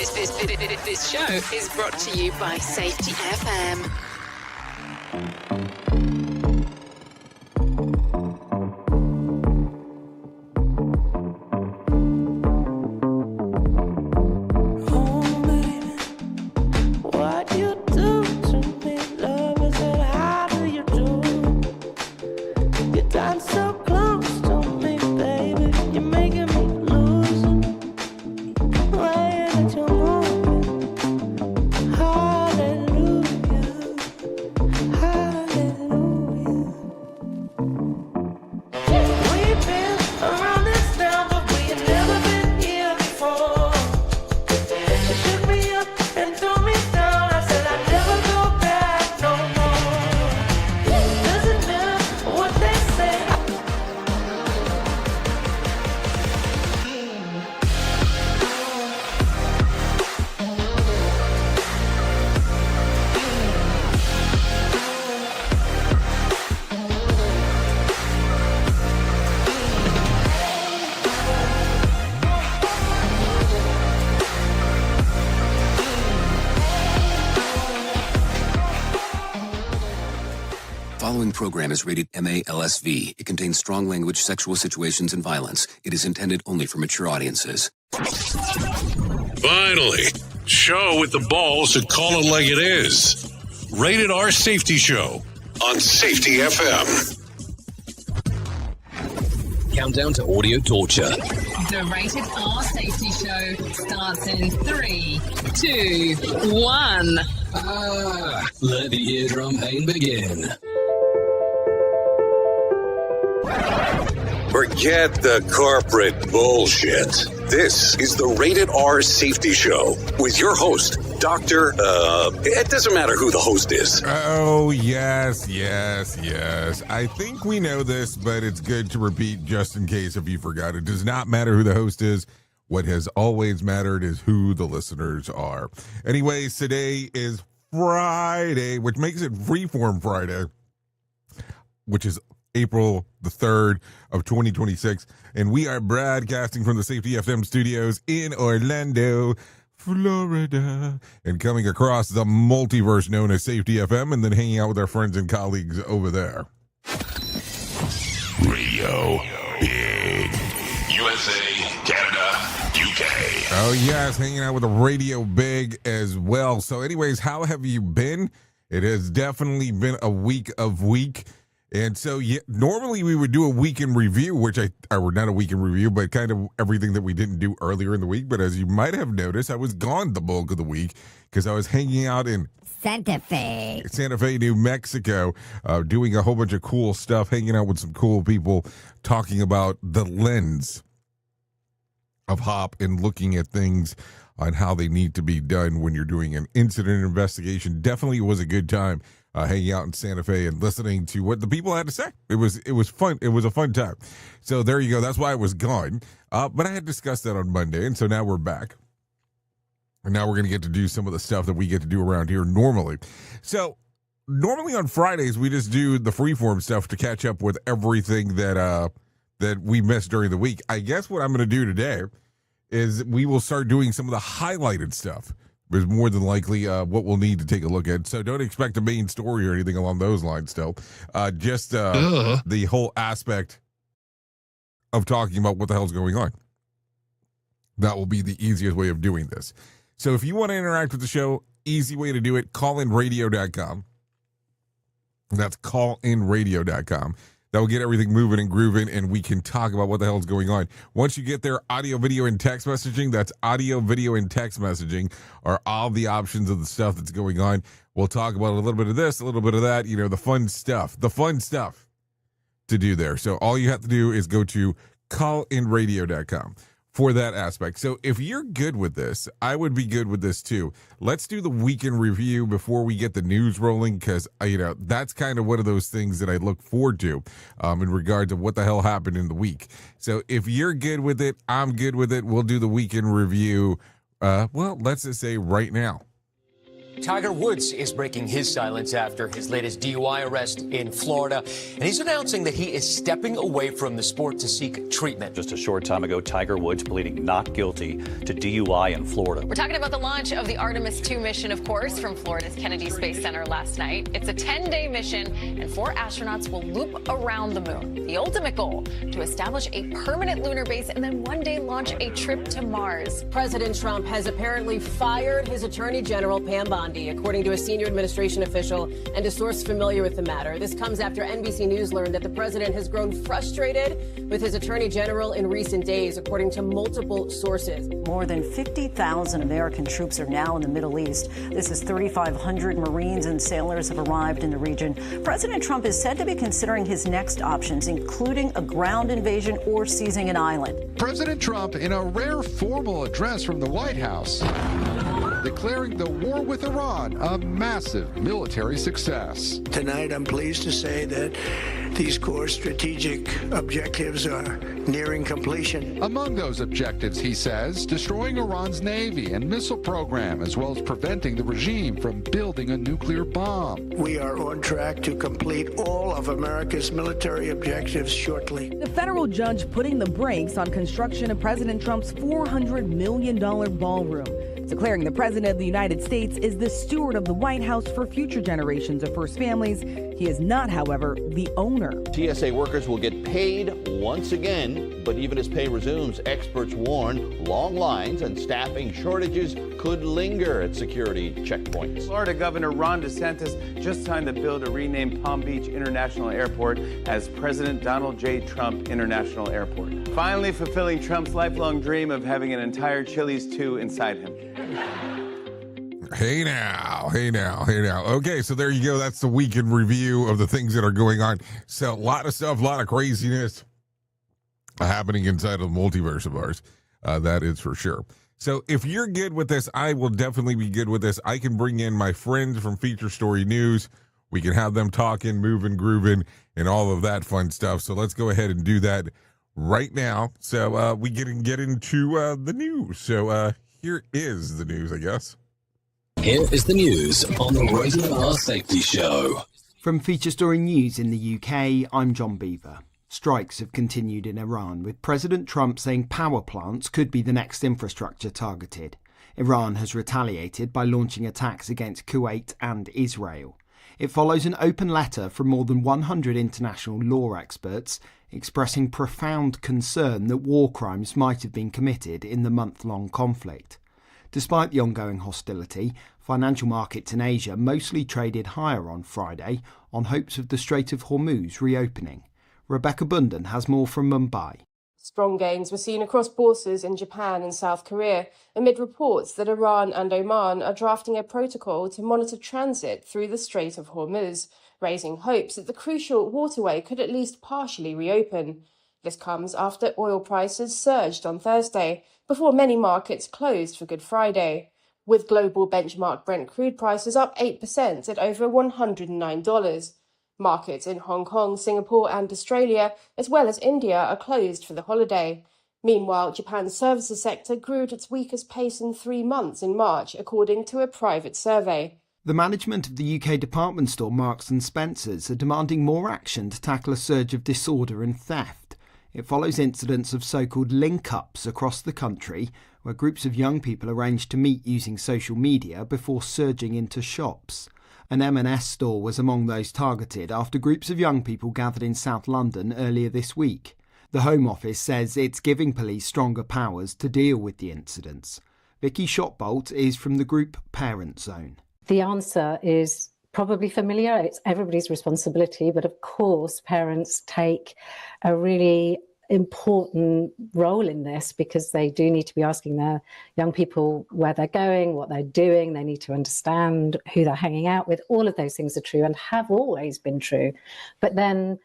This show is brought to you by Safety FM. Program is rated MA-LSV. It contains strong language, sexual situations, and violence. It is intended only for mature audiences. Finally, show with the balls to call it like it is. Rated R Safety Show on Safety FM. Countdown to audio torture. The Rated R Safety Show starts in 3, 2, 1. Let the eardrum pain begin. Forget the corporate bullshit. This is the Rated R Safety Show with your host, Dr. It doesn't matter who the host is. Oh, yes. I think we know this, but it's good to repeat just in case if you forgot. It does not matter who the host is. What has always mattered is who the listeners are. Anyways, today is Friday, which makes it Freeform Friday, which is April the 3rd of 2026, and we are broadcasting from the Safety FM studios in Orlando, Florida, and coming across the multiverse known as Safety FM, and then hanging out with our friends and colleagues over there. Radio Big. USA, Canada, UK. Oh, yes, hanging out with the Radio Big as well. So anyways, how have you been? It has definitely been a week of week. And so, yeah, normally we would do a week in review, which or not a week in review, but kind of everything that we didn't do earlier in the week. But as you might have noticed, I was gone the bulk of the week because I was hanging out in Santa Fe, New Mexico, doing a whole bunch of cool stuff, hanging out with some cool people, talking about the lens of HOP and looking at things on how they need to be done when you're doing an incident investigation. Definitely was a good time. Hanging out in Santa Fe and listening to what the people had to say. It was fun. It was a fun time. So there you go. That's why I was gone. But I had discussed that on Monday, and so now we're back. And now we're going to get to do some of the stuff that we get to do around here normally. So normally on Fridays, we just do the freeform stuff to catch up with everything that we missed during the week. I guess what I'm going to do today is we will start doing some of the highlighted stuff. Is more than likely what we'll need to take a look at. So don't expect a main story or anything along those lines still. Just the whole aspect of talking about what the hell's going on. That will be the easiest way of doing this. So if you want to interact with the show, easy way to do it, callinradio.com. That's callinradio.com. That will get everything moving and grooving, and we can talk about what the hell is going on. Once you get there, audio, video, and text messaging, that's audio, video, and text messaging are all the options of the stuff that's going on. We'll talk about a little bit of this, a little bit of that, the fun stuff to do there. So all you have to do is go to callinradio.com for that aspect. So if you're good with this, I would be good with this too. Let's do the weekend review before we get the news rolling, because that's kind of one of those things that I look forward to in regard to what the hell happened in the week. So if you're good with it, I'm good with it. We'll do the weekend review. Let's just say right now. Tiger Woods is breaking his silence after his latest DUI arrest in Florida, and he's announcing that he is stepping away from the sport to seek treatment. Just a short time ago, Tiger Woods pleading not guilty to DUI in Florida. We're talking about the launch of the Artemis 2 mission, of course, from Florida's Kennedy Space Center last night. It's a 10-day mission, and 4 astronauts will loop around the moon. The ultimate goal, to establish a permanent lunar base and then one day launch a trip to Mars. President Trump has apparently fired his Attorney General, Pam Bondi, according to a senior administration official and a source familiar with the matter. This comes after NBC News learned that the president has grown frustrated with his Attorney General in recent days, according to multiple sources. More than 50,000 American troops are now in the Middle East. This is 3,500 Marines and sailors have arrived in the region. President Trump is said to be considering his next options, including a ground invasion or seizing an island. President Trump, in a rare formal address from the White House, declaring the war with Iran a massive military success. Tonight, I'm pleased to say that these core strategic objectives are nearing completion. Among those objectives, he says, destroying Iran's navy and missile program, as well as preventing the regime from building a nuclear bomb. We are on track to complete all of America's military objectives shortly. The federal judge putting the brakes on construction of President Trump's $400 million ballroom, declaring the President of the United States is the steward of the White House for future generations of first families. He is not, however, the owner. TSA workers will get paid once again, but even as pay resumes, experts warn long lines and staffing shortages could linger at security checkpoints. Florida Governor Ron DeSantis just signed the bill to rename Palm Beach International Airport as President Donald J. Trump International Airport, finally fulfilling Trump's lifelong dream of having an entire Chili's 2 inside him. Hey now. Okay, so there you go. That's the week in review of the things that are going on. So a lot of stuff, a lot of craziness happening inside of the multiverse of ours. That is for sure. So if you're good with this, I will definitely be good with this. I can bring in my friends from Feature Story News. We can have them talking, moving, grooving, and all of that fun stuff. So let's go ahead and do that right now. So we can get into the news. So here is the news, I guess. Here is the news on the Rated R Safety Show. From Feature Story News in the UK, I'm John Beaver. Strikes have continued in Iran, with President Trump saying power plants could be the next infrastructure targeted. Iran has retaliated by launching attacks against Kuwait and Israel. It follows an open letter from more than 100 international law experts expressing profound concern that war crimes might have been committed in the month-long conflict. Despite the ongoing hostility, financial markets in Asia mostly traded higher on Friday on hopes of the Strait of Hormuz reopening. Rebecca Bunden has more from Mumbai. Strong gains were seen across bourses in Japan and South Korea amid reports that Iran and Oman are drafting a protocol to monitor transit through the Strait of Hormuz, raising hopes that the crucial waterway could at least partially reopen. This comes after oil prices surged on Thursday, before many markets closed for Good Friday, with global benchmark Brent crude prices up 8% at over $109. Markets in Hong Kong, Singapore and Australia, as well as India, are closed for the holiday. Meanwhile, Japan's services sector grew at its weakest pace in 3 months in March, according to a private survey. The management of the UK department store Marks & Spencer's are demanding more action to tackle a surge of disorder and theft. It follows incidents of so-called link-ups across the country, where groups of young people arranged to meet using social media before surging into shops. An M&S store was among those targeted after groups of young people gathered in South London earlier this week. The Home Office says it's giving police stronger powers to deal with the incidents. Vicky Shotbolt is from the group Parent Zone. The answer is probably familiar. It's everybody's responsibility, but of course parents take a really important role in this because they do need to be asking their young people where they're going, what they're doing. They need to understand who they're hanging out with. All of those things are true and have always been true. But then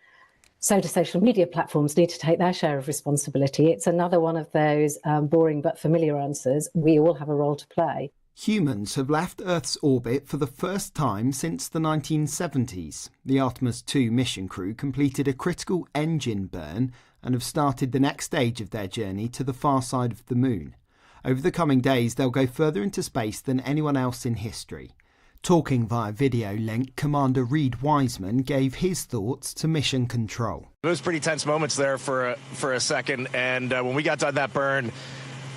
so do social media platforms need to take their share of responsibility. It's another one of those boring but familiar answers. We all have a role to play. Humans have left Earth's orbit for the first time since the 1970s. The Artemis 2 mission crew completed a critical engine burn and have started the next stage of their journey to the far side of the moon. Over the coming days, they'll go further into space than anyone else in history. Talking via video link, Commander Reed Wiseman gave his thoughts to Mission Control. It was pretty tense moments there for a second, and when we got done that burn,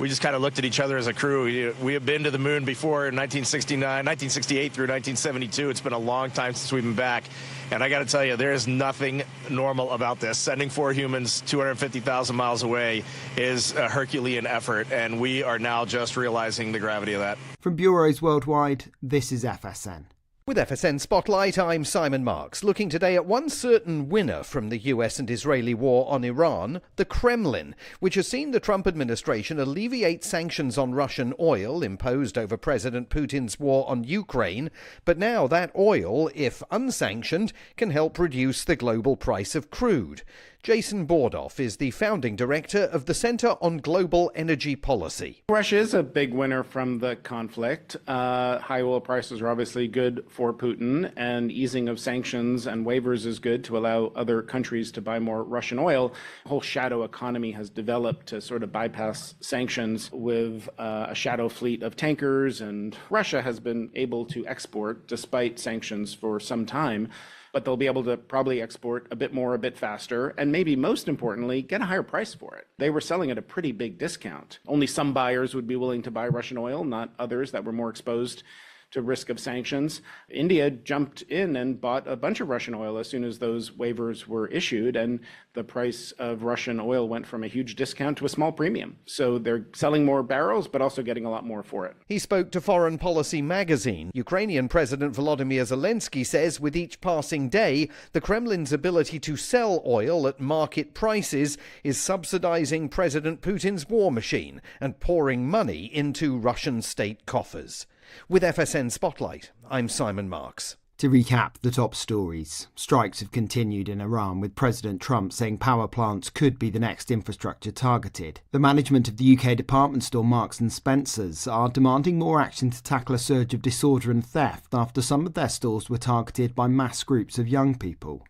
we just kind of looked at each other as a crew. We have been to the moon before in 1968 through 1972. It's been a long time since we've been back. And I got to tell you, there is nothing normal about this. Sending 4 humans 250,000 miles away is a Herculean effort, and we are now just realizing the gravity of that. From bureaus worldwide, this is FSN. With FSN Spotlight, I'm Simon Marks, looking today at one certain winner from the US and Israeli war on Iran, the Kremlin, which has seen the Trump administration alleviate sanctions on Russian oil imposed over President Putin's war on Ukraine. But now that oil, if unsanctioned, can help reduce the global price of crude. Jason Bordoff is the founding director of the Center on Global Energy Policy. Russia is a big winner from the conflict. High oil prices are obviously good for Putin, and easing of sanctions and waivers is good to allow other countries to buy more Russian oil. A whole shadow economy has developed to sort of bypass sanctions with a shadow fleet of tankers, and Russia has been able to export despite sanctions for some time. But they'll be able to probably export a bit more, a bit faster, and maybe most importantly, get a higher price for it. They were selling at a pretty big discount. Only some buyers would be willing to buy Russian oil, not others that were more exposed to risk of sanctions. India jumped in and bought a bunch of Russian oil as soon as those waivers were issued, and the price of Russian oil went from a huge discount to a small premium. So they're selling more barrels, but also getting a lot more for it. He spoke to Foreign Policy magazine. Ukrainian President Volodymyr Zelensky says with each passing day, the Kremlin's ability to sell oil at market prices is subsidizing President Putin's war machine and pouring money into Russian state coffers. With FSN Spotlight, I'm Simon Marks. To recap the top stories, strikes have continued in Iran, with President Trump saying power plants could be the next infrastructure targeted. The management of the UK department store Marks & Spencer's are demanding more action to tackle a surge of disorder and theft after some of their stores were targeted by mass groups of young people.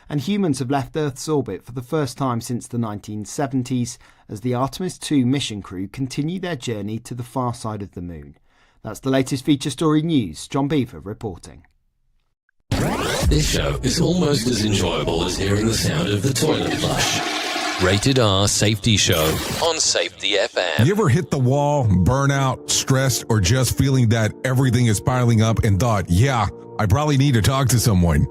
And humans have left Earth's orbit for the first time since the 1970s as the Artemis 2 mission crew continue their journey to the far side of the moon. That's the latest feature story news. John Beaver reporting. This show is almost as enjoyable as hearing the sound of the toilet flush. Rated R Safety Show on Safety FM. You ever hit the wall, burn out, stressed, or just feeling that everything is piling up and thought, yeah, I probably need to talk to someone?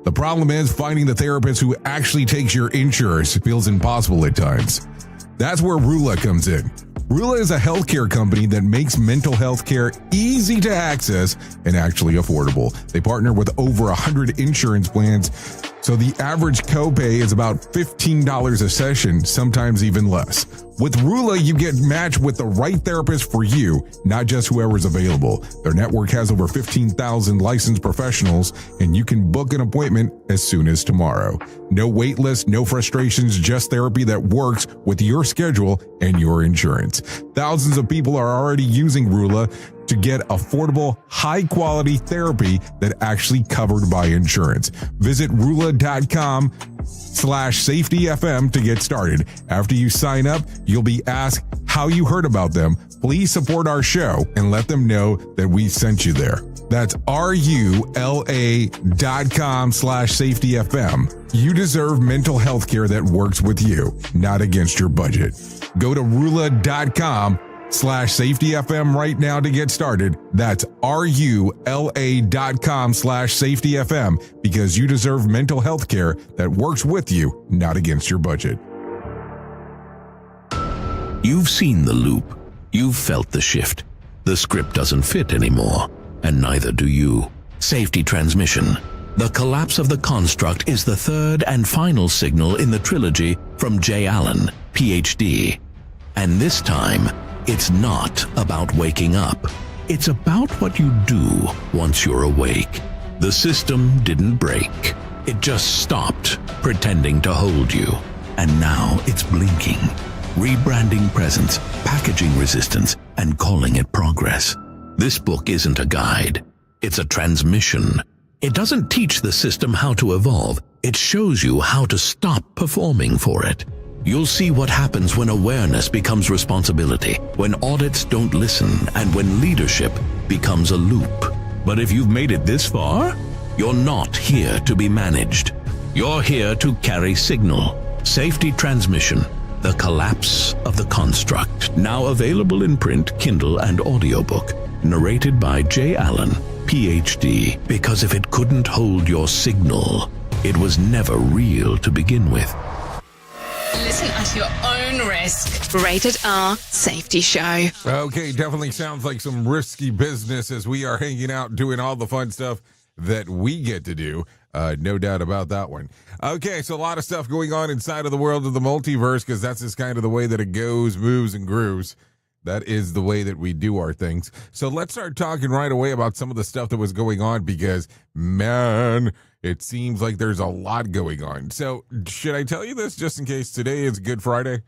The problem is finding the therapist who actually takes your insurance feels impossible at times. That's where Rula comes in. Rula is a healthcare company that makes mental health care easy to access and actually affordable. They partner with over 100 insurance plans, so the average copay is about $15 a session, sometimes even less. With Rula, you get matched with the right therapist for you, not just whoever's available. Their network has over 15,000 licensed professionals, and you can book an appointment as soon as tomorrow. No wait list, no frustrations, just therapy that works with your schedule and your insurance. Thousands of people are already using Rula to get affordable, high-quality therapy that actually covered by insurance. Visit Rula.com/safetyfm to get started. After you sign up, you'll be asked how you heard about them. Please support our show and let them know that we sent you there. That's RULA.com/safetyfm. You deserve mental health care that works with you, not against your budget. Go to Rula.com/safetyfm right now to get started. That's RULA.com/safetyfm, because you deserve mental health care that works with you, not against your budget. You've seen the loop. You've felt the shift. The script doesn't fit anymore, and neither do you. Safety transmission. The collapse of the construct is the third and final signal in the trilogy from J. Allen, PhD. And this time, it's not about waking up. It's about what you do once you're awake. The system didn't break. It just stopped pretending to hold you. And now it's blinking, rebranding presence, packaging resistance, and calling it progress. This book isn't a guide. It's a transmission. It doesn't teach the system how to evolve. It shows you how to stop performing for it. You'll see what happens when awareness becomes responsibility, when audits don't listen, and when leadership becomes a loop. But if you've made it this far, you're not here to be managed. You're here to carry signal. Safety Transmission, The Collapse of the Construct. Now available in print, Kindle, and audiobook. Narrated by J. Allen, Ph.D. Because if it couldn't hold your signal, it was never real to begin with. Listen at your own risk. Rated R Safety Show. Okay, definitely sounds like some risky business as we are hanging out doing all the fun stuff that we get to do. No doubt about that one. Okay, so a lot of stuff going on inside of the world of the multiverse because that's just kind of the way that it goes, moves, and grooves. That is the way that we do our things. So let's start talking right away about some of the stuff that was going on because, man, it seems like there's a lot going on. So should I tell you this just in case today is Good Friday?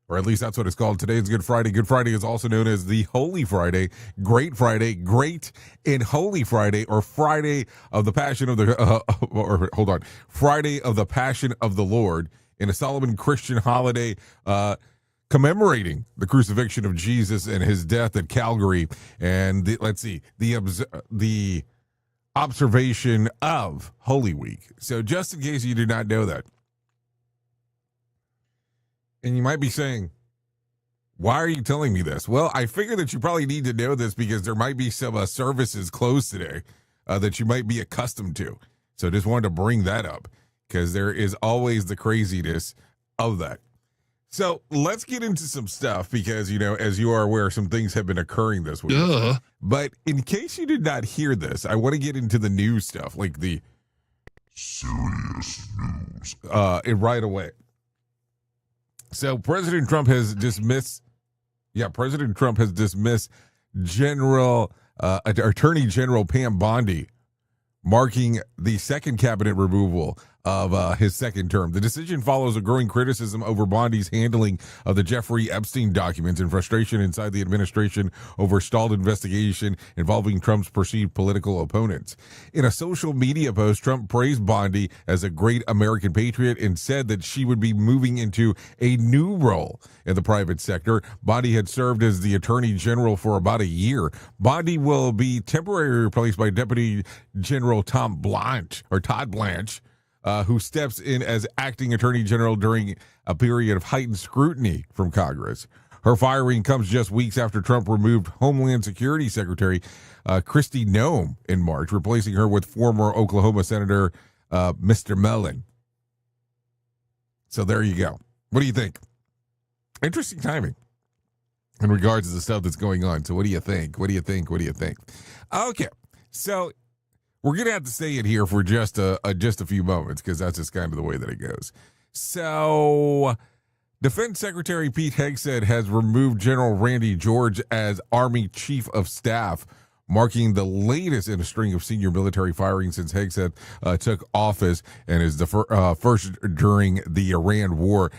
Or at least that's what it's called. Today is Good Friday. Good Friday is also known as the Holy Friday, Great and Holy Friday, or Friday of the Passion of the, Friday of the Passion of the Lord, in a Solomon Christian holiday commemorating the crucifixion of Jesus and his death at Calvary. And the observation of Holy Week. So just in case you did not know that. And you might be saying, why are you telling me this? Well, I figure that you probably need to know this because there might be some services closed today that you might be accustomed to. So just wanted to bring that up because there is always the craziness of that. So let's get into some stuff because, you know, as you are aware, some things have been occurring this week. But in case you did not hear this, I want to get into the news stuff, like the serious news, right away. So President Trump has dismissed Attorney General Pam Bondi, marking the second cabinet removal of his second term. The decision follows a growing criticism over Bondi's handling of the Jeffrey Epstein documents and frustration inside the administration over stalled investigation involving Trump's perceived political opponents. In a social media post, Trump praised Bondi as a great American patriot and said that she would be moving into a new role in the private sector. Bondi had served as the Attorney General for about a year. Bondi will be temporarily replaced by Deputy General Todd Blanche, who steps in as acting Attorney General during a period of heightened scrutiny from Congress. Her firing comes just weeks after Trump removed Homeland Security Secretary Kristi Noem in March, replacing her with former Oklahoma Senator Mr. Mellon. So there you go. What do you think? Interesting timing in regards to the stuff that's going on. So what do you think? What do you think? Okay, so we're going to have to stay in here for just a few moments because that's just kind of the way that it goes. So Defense Secretary Pete Hegseth has removed General Randy George as Army Chief of Staff, marking the latest in a string of senior military firings since Hegseth took office and is the first during the Iran war.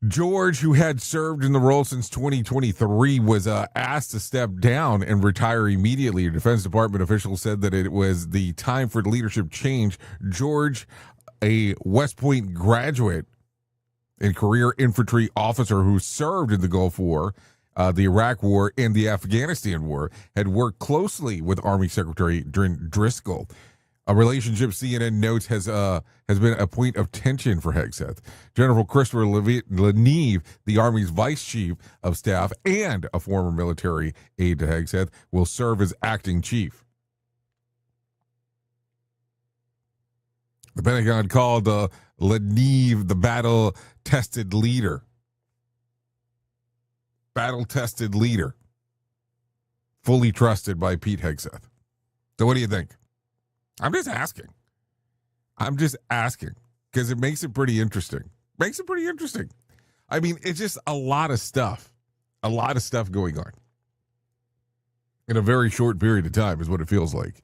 George, who had served in the role since 2023, was asked to step down and retire immediately. A Defense Department official said that it was the time for leadership change. George, a West Point graduate and career infantry officer who served in the Gulf War, the Iraq War, and the Afghanistan War, had worked closely with Army Secretary Driscoll. A relationship, CNN notes, has been a point of tension for Hegseth. General Christopher Leneve, the Army's Vice Chief of Staff and a former military aide to Hegseth, will serve as acting chief. The Pentagon called Leneve the battle-tested leader. Battle-tested leader. Fully trusted by Pete Hegseth. So what do you think? I'm just asking because it makes it pretty interesting. I mean, it's just a lot of stuff going on in a very short period of time is what it feels like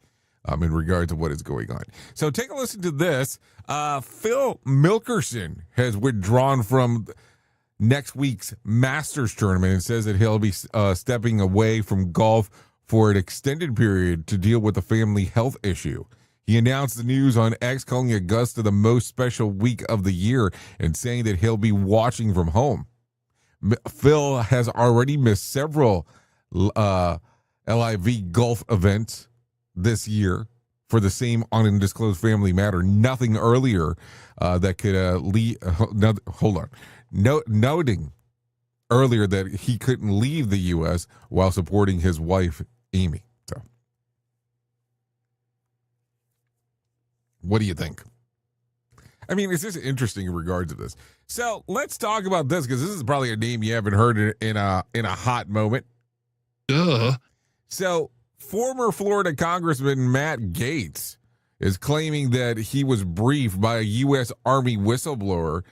in regard to what is going on. So take a listen to this. Phil Mickelson has withdrawn from next week's Masters tournament and says that he'll be stepping away from golf for an extended period to deal with a family health issue. He announced the news on X, calling Augusta the most special week of the year and saying that he'll be watching from home. Phil has already missed several LIV golf events this year for the same undisclosed family matter. Nothing earlier that could noting earlier that he couldn't leave the U.S. while supporting his wife, Amy. So, what do you think? I mean, it's just interesting in regards to this. So let's talk about this, because this is probably a name you haven't heard in a hot moment. So former Florida Congressman Matt Gaetz is claiming that he was briefed by a U.S. Army whistleblower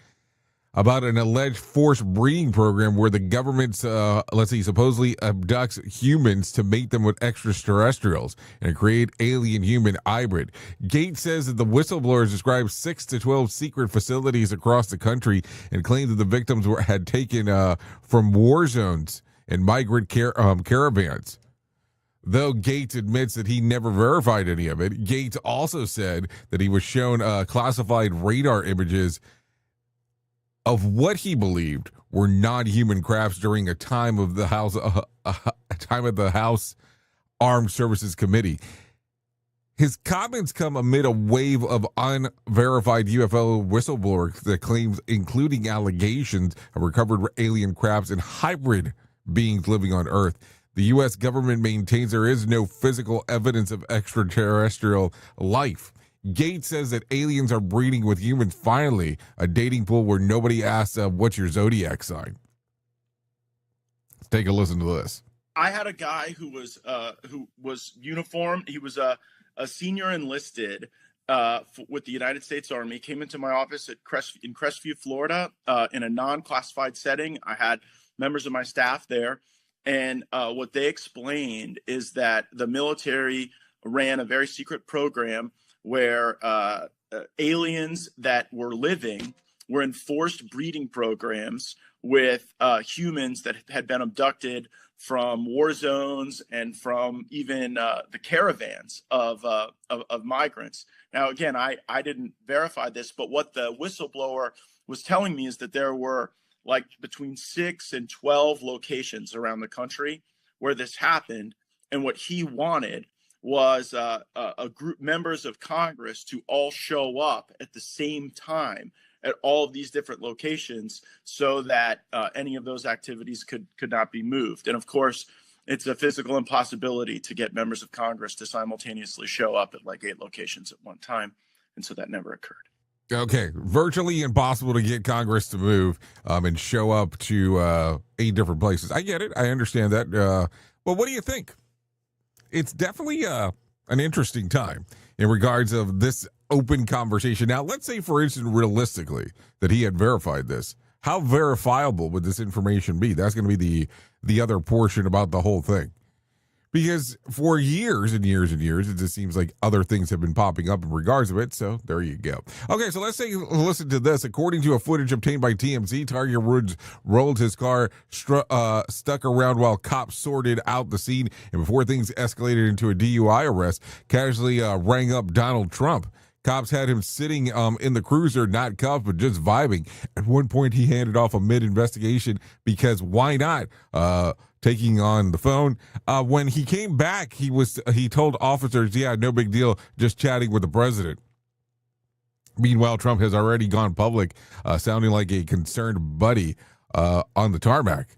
about an alleged forced breeding program where the government, supposedly abducts humans to mate them with extraterrestrials and create alien-human hybrid. Gates says that the whistleblowers described 6 to 12 secret facilities across the country and claimed that the victims had taken from war zones and migrant caravans. Though Gates admits that he never verified any of it, Gates also said that he was shown classified radar images of what he believed were non-human crafts during a time of the House Armed Services Committee. His comments come amid a wave of unverified UFO whistleblowers that claims, including allegations of recovered alien crafts and hybrid beings living on Earth. The U.S. government maintains there is no physical evidence of extraterrestrial life. Gates says that aliens are breeding with humans finally, a dating pool where nobody asks, what's your zodiac sign? Let's take a listen to this. I had a guy who was uniformed. He was a senior enlisted with the United States Army, came into my office in Crestview, Florida, in a non-classified setting. I had members of my staff there. And what they explained is that the military ran a very secret program where aliens that were living were in forced breeding programs with humans that had been abducted from war zones and from even the caravans of migrants. Now, again, I didn't verify this, but what the whistleblower was telling me is that there were like between 6 and 12 locations around the country where this happened. And what he wanted was a group, members of Congress, to all show up at the same time at all of these different locations so that any of those activities could not be moved. And of course, it's a physical impossibility to get members of Congress to simultaneously show up at like 8 locations at one time. And so that never occurred. Okay, virtually impossible to get Congress to move and show up to 8 different places. I get it. I understand that. But what do you think? It's definitely an interesting time in regards of this open conversation. Now, let's say, for instance, realistically, that he had verified this. How verifiable would this information be? That's going to be the other portion about the whole thing. Because for years and years and years, it just seems like other things have been popping up in regards of it. So there you go. Okay, so let's listen to this. According to a footage obtained by TMZ, Tiger Woods rolled his car stuck around while cops sorted out the scene. And before things escalated into a DUI arrest, casually rang up Donald Trump. Cops had him sitting in the cruiser, not cuffed, but just vibing. At one point, he handed off a mid-investigation because why not? Taking on the phone. When he came back, he told officers, yeah, no big deal, just chatting with the president. Meanwhile, Trump has already gone public, sounding like a concerned buddy on the tarmac.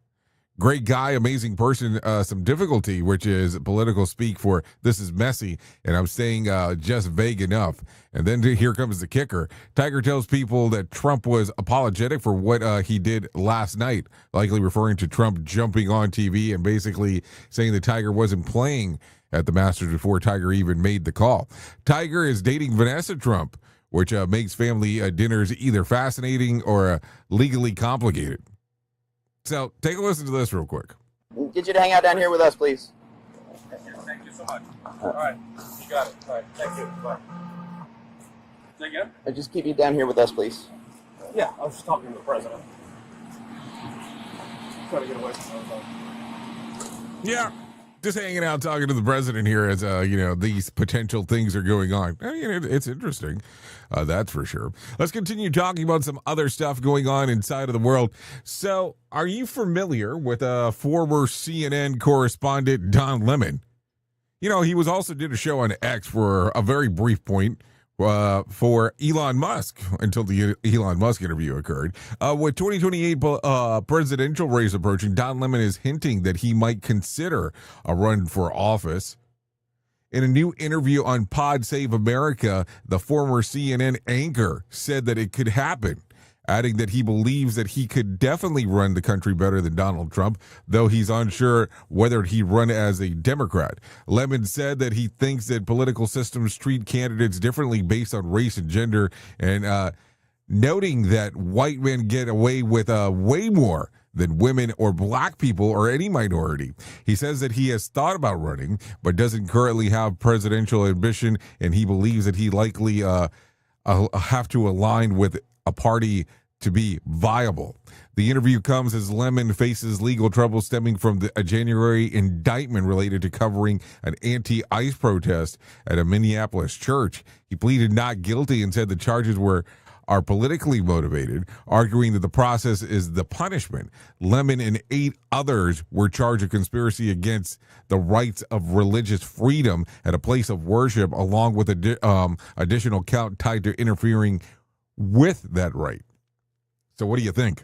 Great guy, amazing person, some difficulty, which is political speak for this is messy, and I'm saying just vague enough. And then here comes the kicker. Tiger tells people that Trump was apologetic for what he did last night, likely referring to Trump jumping on TV and basically saying that Tiger wasn't playing at the Masters before Tiger even made the call. Tiger is dating Vanessa Trump, which makes family dinners either fascinating or legally complicated. So take a listen to this real quick. Get you to hang out down here with us, please. Thank you so much. All right. You got it. All right. Thank you. Bye. Say again? Just keep you down here with us, please. Yeah, I was just talking to the president. Trying to get away from everybody. Yeah. Just hanging out, talking to the president here as, these potential things are going on. I mean, it's interesting. That's for sure. Let's continue talking about some other stuff going on inside of the world. So, are you familiar with former CNN correspondent Don Lemon? he was also did a show on X for a very brief point for Elon Musk until the Elon Musk interview occurred. With 2028 presidential race approaching, Don Lemon is hinting that he might consider a run for office. In a new interview on Pod Save America, the former CNN anchor said that it could happen, adding that he believes that he could definitely run the country better than Donald Trump, though he's unsure whether he'd run as a Democrat. Lemon said that he thinks that political systems treat candidates differently based on race and gender, and noting that white men get away with way more than women or black people or any minority. He says that he has thought about running, but doesn't currently have presidential ambition, and he believes that he likely have to align with a party to be viable. The interview comes as Lemon faces legal trouble stemming from a January indictment related to covering an anti-ICE protest at a Minneapolis church. He pleaded not guilty and said the charges are politically motivated, arguing that the process is the punishment. Lemon and 8 others were charged of conspiracy against the rights of religious freedom at a place of worship, along with additional count tied to interfering with that right. So what do you think?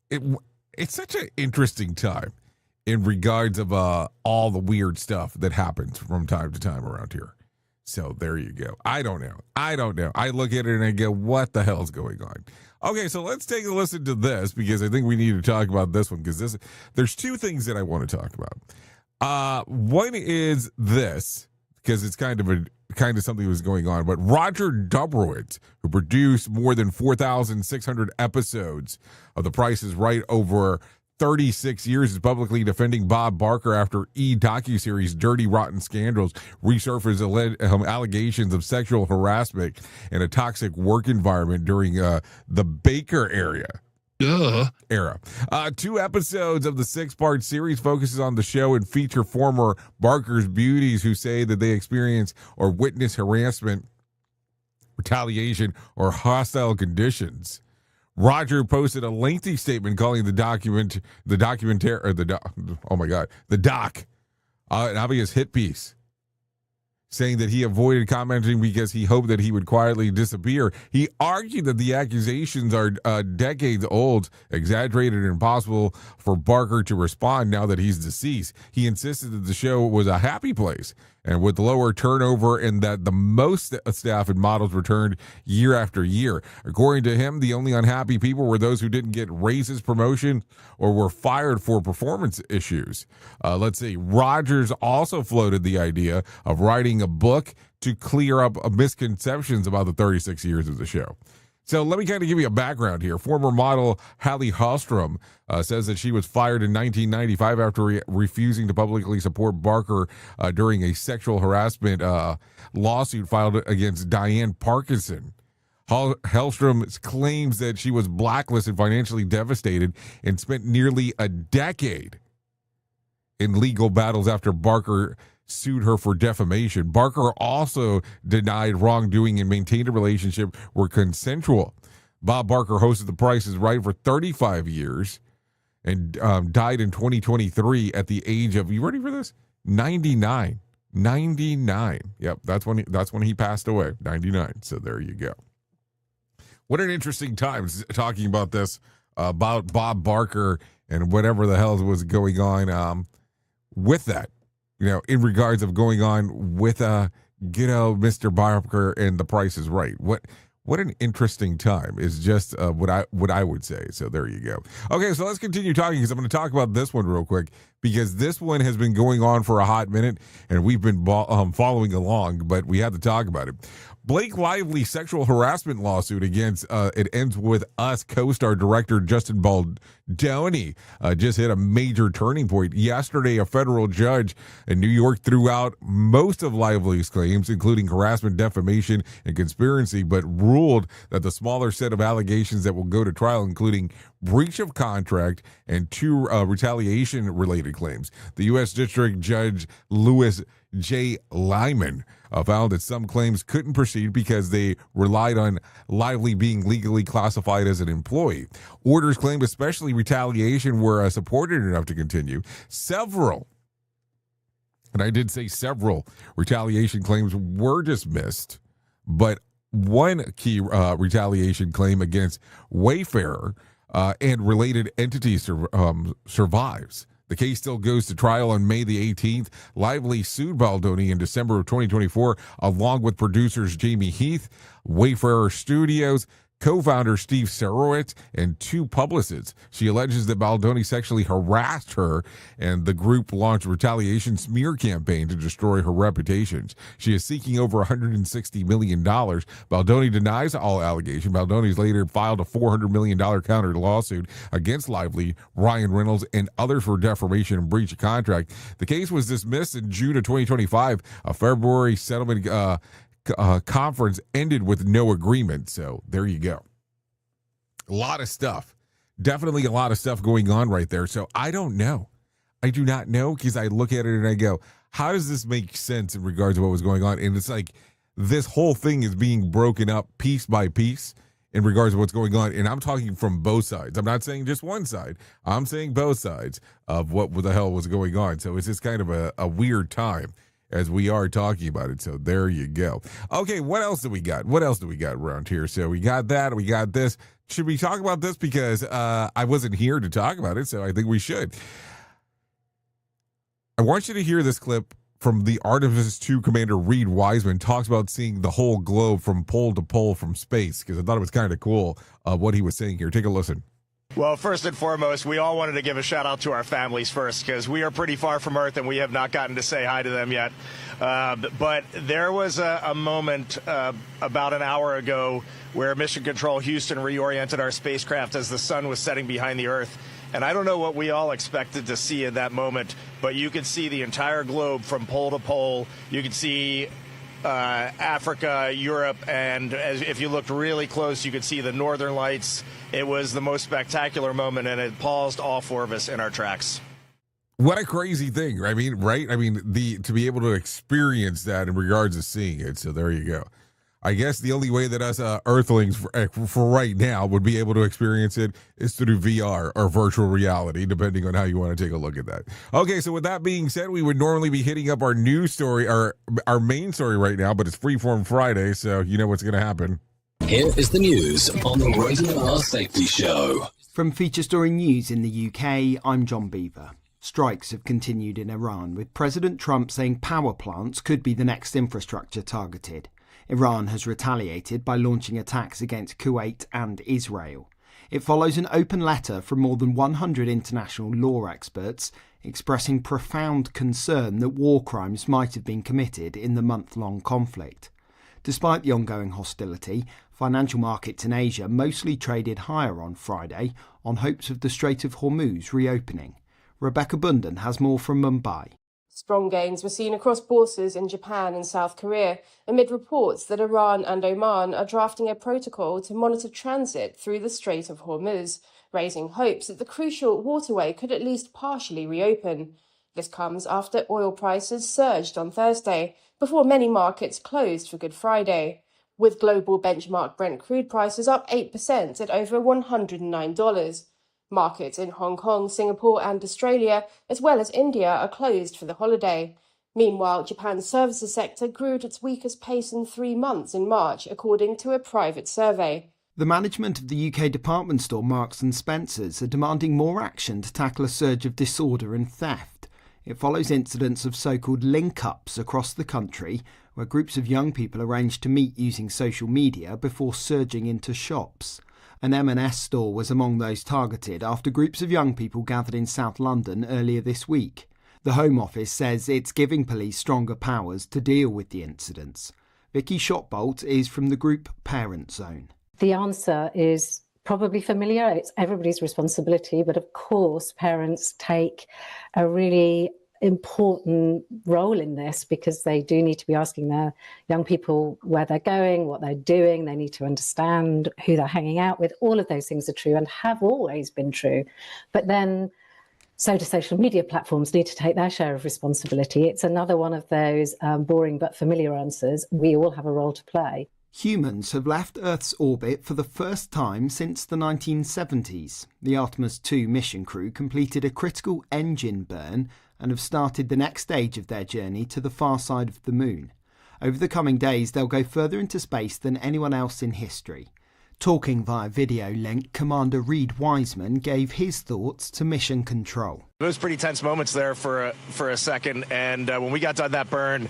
It's such an interesting time in regards of all the weird stuff that happens from time to time around here. So there you go. I don't know. I look at it and I go, what the hell's going on? Okay, so let's take a listen to this, because I think we need to talk about this one, because there's 2 things that I want to talk about. One is this, because it's kind of something that was going on, but Roger Dubrowitz, who produced more than 4,600 episodes of The Price is Right over 36 years, is publicly defending Bob Barker after docuseries Dirty Rotten Scandals resurfaced allegations of sexual harassment and a toxic work environment during the Baker era. 2 episodes of the 6-part series focuses on the show and feature former Barker's beauties who say that they experience or witness harassment, retaliation, or hostile conditions. Roger posted a lengthy statement calling the doc an obvious hit piece, saying that he avoided commenting because he hoped that he would quietly disappear. He argued that the accusations are decades old, exaggerated, and impossible for Barker to respond now that he's deceased. He insisted that the show was a happy place and with lower turnover, and that the most staff and models returned year after year. According to him, the only unhappy people were those who didn't get raises, promotion, or were fired for performance issues. Let's see. Rogers also floated the idea of writing a book to clear up misconceptions about the 36 years of the show. So let me kind of give you a background here. Former model Hallie Hallstrom says that she was fired in 1995 after refusing to publicly support Barker during a sexual harassment lawsuit filed against Diane Parkinson. Hallstrom claims that she was blacklisted, financially devastated, and spent nearly a decade in legal battles after Barker sued her for defamation. Barker also denied wrongdoing and maintained a relationship were consensual. Bob Barker hosted The Price is Right for 35 years and died in 2023 at the age of, you ready for this? 99. Yep, that's when he passed away, 99. So there you go. What an interesting time talking about this, about Bob Barker and whatever the hell was going on with that. In regards of going on with Mr. Barker and The Price is Right. What an interesting time is just what I would say. So there you go. Okay, so let's continue talking, because I'm going to talk about this one real quick, because this one has been going on for a hot minute and we've been following along, but we have to talk about it. Blake Lively sexual harassment lawsuit against It Ends With Us co-star director Justin Baldoni just hit a major turning point. Yesterday, a federal judge in New York threw out most of Lively's claims, including harassment, defamation, and conspiracy, but ruled that the smaller set of allegations that will go to trial, including breach of contract and 2 retaliation-related claims. The U.S. District Judge Louis J. Lyman found that some claims couldn't proceed because they relied on Lively being legally classified as an employee. Orders claimed especially retaliation were supported enough to continue. Several And I did say several retaliation claims were dismissed, but one key retaliation claim against Wayfarer and related entities survives. The case still goes to trial on May the 18th. Lively sued Baldoni in December of 2024, along with producers Jamie Heath, Wayfarer Studios, co-founder Steve Sarowitz, and two publicists. She alleges that Baldoni sexually harassed her, and the group launched a retaliation smear campaign to destroy her reputations. She is seeking over $160 million. Baldoni denies all allegations. Baldoni's later filed a $400 million counter lawsuit against Lively, Ryan Reynolds, and others for defamation and breach of contract. The case was dismissed in June of 2025. A February settlement conference ended with no agreement. So there you go. A lot of stuff. Definitely a lot of stuff going on right there. So I don't know. I do not know, because I look at it and I go, how does this make sense in regards to what was going on? And it's like this whole thing is being broken up piece by piece in regards to what's going on. And I'm talking from both sides. I'm not saying just one side. I'm saying both sides of what the hell was going on. So it's just kind of a weird time as we are talking about it. So there you go. Okay, what else do we got? What else do we got around here? So we got that. We got this. Should we talk about this? Because I wasn't here to talk about it, so I think we should. I want you to hear this clip from the Artemis 2 commander Reed Wiseman. Talks about seeing the whole globe from pole to pole from space, because I thought it was kind of cool what he was saying here. Take a listen. Well, first and foremost, we all wanted to give a shout out to our families first, because we are pretty far from Earth and we have not gotten to say hi to them yet. But there was a moment about an hour ago where Mission Control Houston reoriented our spacecraft as the sun was setting behind the Earth. And I don't know what we all expected to see in that moment, but you could see the entire globe from pole to pole. You could see Africa, Europe, and if you looked really close, you could see the northern lights. It was the most spectacular moment, and it paused all four of us in our tracks. What a crazy thing. I mean, right? I mean, to be able to experience that in regards to seeing it. So there you go. I guess the only way that us Earthlings for right now would be able to experience it is through VR or virtual reality, depending on how you want to take a look at that. Okay, so with that being said, we would normally be hitting up our news story, our main story right now, but it's Freeform Friday, so you know what's going to happen. Here is the news on the Rated R Safety Show. From Feature Story News in the UK, I'm John Beaver. Strikes have continued in Iran, with President Trump saying power plants could be the next infrastructure targeted. Iran has retaliated by launching attacks against Kuwait and Israel. It follows an open letter from more than 100 international law experts expressing profound concern that war crimes might have been committed in the month-long conflict. Despite the ongoing hostility, financial markets in Asia mostly traded higher on Friday on hopes of the Strait of Hormuz reopening. Rebecca Bunden has more from Mumbai. Strong gains were seen across bourses in Japan and South Korea amid reports that Iran and Oman are drafting a protocol to monitor transit through the Strait of Hormuz, raising hopes that the crucial waterway could at least partially reopen. This comes after oil prices surged on Thursday, before many markets closed for Good Friday, with global benchmark Brent crude prices up 8% at over $109. Markets in Hong Kong, Singapore and Australia, as well as India, are closed for the holiday. Meanwhile, Japan's services sector grew at its weakest pace in 3 months in March, according to a private survey. The management of the UK department store Marks & Spencer's are demanding more action to tackle a surge of disorder and theft. It follows incidents of so-called link-ups across the country, where groups of young people arranged to meet using social media before surging into shops. An M&S store was among those targeted after groups of young people gathered in South London earlier this week. The Home Office says it's giving police stronger powers to deal with the incidents. Vicky Shotbolt is from the group Parent Zone. The answer is probably familiar. It's everybody's responsibility, but of course parents take a really important role in this, because they do need to be asking their young people where they're going, what they're doing. They need to understand who they're hanging out with. All of those things are true and have always been true. But then so do social media platforms need to take their share of responsibility. It's another one of those boring but familiar answers. We all have a role to play. Humans have left Earth's orbit for the first time since the 1970s. The Artemis 2 mission crew completed a critical engine burn and have started the next stage of their journey to the far side of the moon. Over the coming days, they'll go further into space than anyone else in history. Talking via video link, Commander Reed Wiseman gave his thoughts to Mission Control. It was pretty tense moments there for a second, and when we got done that burn,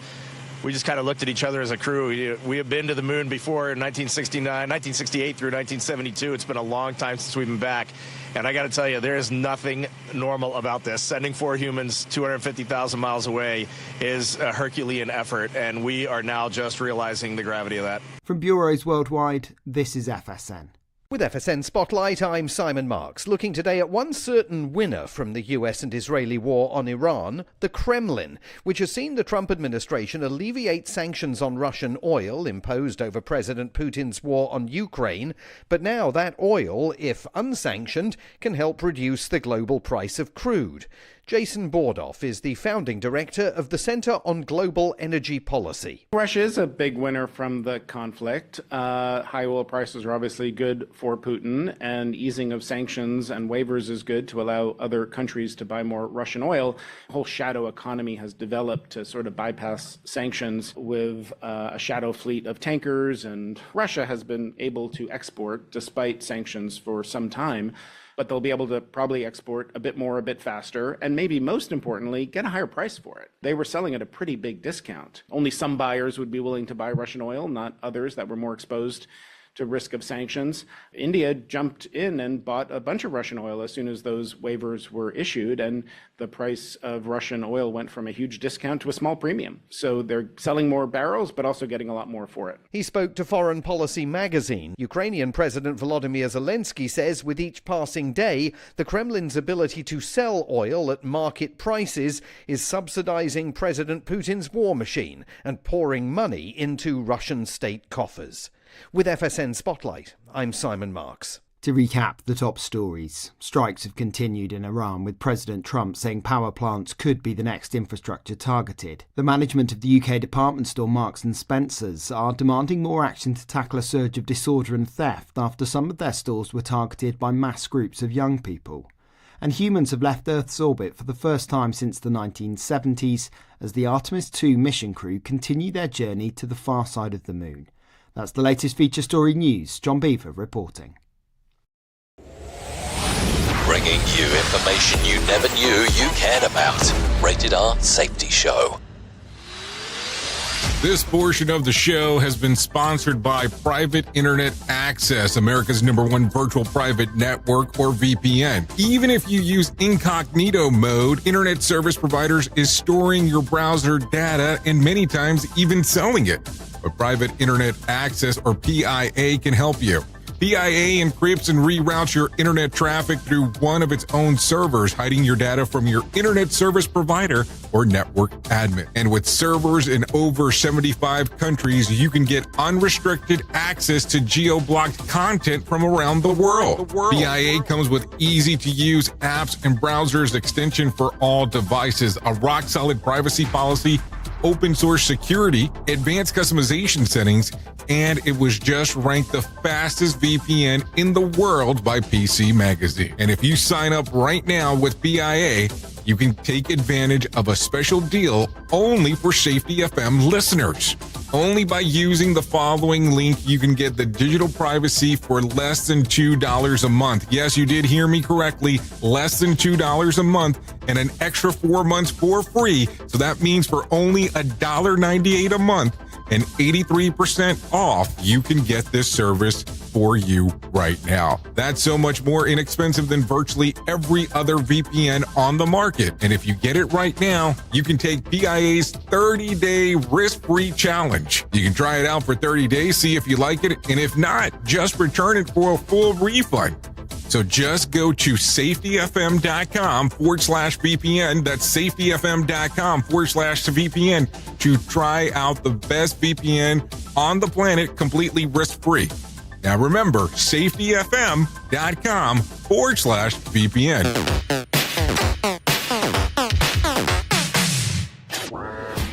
we just kind of looked at each other as a crew. We have been to the moon before in 1968 through 1972. It's been a long time since we've been back. And I got to tell you, there is nothing normal about this. Sending 4 humans 250,000 miles away is a Herculean effort, and we are now just realizing the gravity of that. From bureaus worldwide, this is FSN. With FSN Spotlight, I'm Simon Marks, looking today at one certain winner from the US and Israeli war on Iran, the Kremlin, which has seen the Trump administration alleviate sanctions on Russian oil imposed over President Putin's war on Ukraine. But now that oil, if unsanctioned, can help reduce the global price of crude. Jason Bordoff is the founding director of the Center on Global Energy Policy. Russia is a big winner from the conflict. High oil prices are obviously good for Putin, and easing of sanctions and waivers is good to allow other countries to buy more Russian oil. A whole shadow economy has developed to sort of bypass sanctions with a shadow fleet of tankers, and Russia has been able to export despite sanctions for some time. But they'll be able to probably export a bit more, a bit faster, and maybe most importantly, get a higher price for it. They were selling at a pretty big discount. Only some buyers would be willing to buy Russian oil, not others that were more exposed to risk of sanctions. India jumped in and bought a bunch of Russian oil as soon as those waivers were issued, and the price of Russian oil went from a huge discount to a small premium. So they're selling more barrels, but also getting a lot more for it. He spoke to Foreign Policy magazine. Ukrainian President Volodymyr Zelensky says with each passing day, the Kremlin's ability to sell oil at market prices is subsidizing President Putin's war machine and pouring money into Russian state coffers. With FSN Spotlight, I'm Simon Marks. To recap the top stories, strikes have continued in Iran, with President Trump saying power plants could be the next infrastructure targeted. The management of the UK department store Marks & Spencer's are demanding more action to tackle a surge of disorder and theft after some of their stores were targeted by mass groups of young people. And humans have left Earth's orbit for the first time since the 1970s as the Artemis 2 mission crew continue their journey to the far side of the moon. That's the latest feature story news. John Beaver reporting. Bringing you information you never knew you cared about. Rated R Safety Show. This portion of the show has been sponsored by Private Internet Access, America's #1 virtual private network, or VPN. Even if you use incognito mode, internet service providers is storing your browser data and many times even selling it. But Private Internet Access, or PIA, can help you. PIA encrypts and reroutes your internet traffic through one of its own servers, hiding your data from your internet service provider or network admin. And with servers in over 75 countries, you can get unrestricted access to geo-blocked content from around the world. PIA comes with easy-to-use apps and browsers extension for all devices, a rock-solid privacy policy, open source security, advanced customization settings, and it was just ranked the fastest VPN in the world by PC Magazine. And if you sign up right now with PIA, you can take advantage of a special deal only for Safety FM listeners. Only by using the following link, you can get the digital privacy for less than $2 a month. Yes, you did hear me correctly, less than $2 a month, and an extra 4 months for free. So that means for only $1.98 a month and 83% off, you can get this service for you right now. That's so much more inexpensive than virtually every other VPN on the market. And if you get it right now, you can take PIA's 30-day risk-free challenge. You can try it out for 30 days, see if you like it, and if not, just return it for a full refund. So just go to safetyfm.com/VPN. That's safetyfm.com/VPN to try out the best VPN on the planet completely risk-free. Now remember, safetyfm.com/VPN.